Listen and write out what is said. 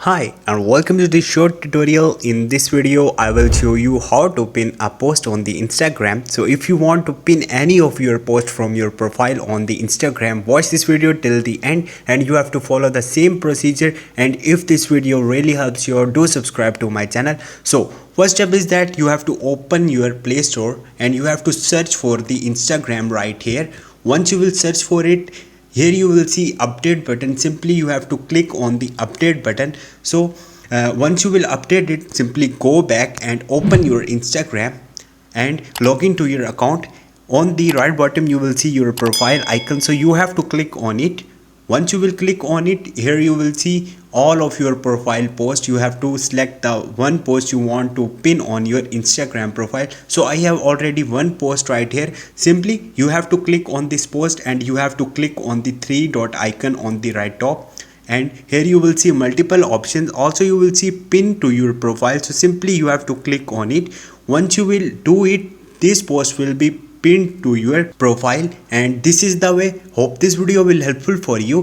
Hi and welcome to this short tutorial. In this video I will show you how to pin a post on the Instagram. So if you want to pin any of your posts from your profile on the Instagram, watch this video till the end and you have to follow the same procedure. And if this video really helps you, do subscribe to my channel. So first step is that you have to open your Play Store and you have to search for the Instagram right here. Once you will search for it, here you will see update button. Simply you have to click on the update button. So once you will update it, simply go back and open your Instagram and log into your account. On the right bottom you will see your profile icon, so you have to click on it. Once you will click on it, here you will see all of your profile posts. You have to select the one post you want to pin on your Instagram profile. So I have already one post right here. Simply you have to click on this post and you have to click on the three dot icon on the right top, and here you will see multiple options. Also you will see pin to your profile, so simply you have to click on it. Once you will do it, this post will be pinned to your profile, and this is the way. Hope this video will helpful for you.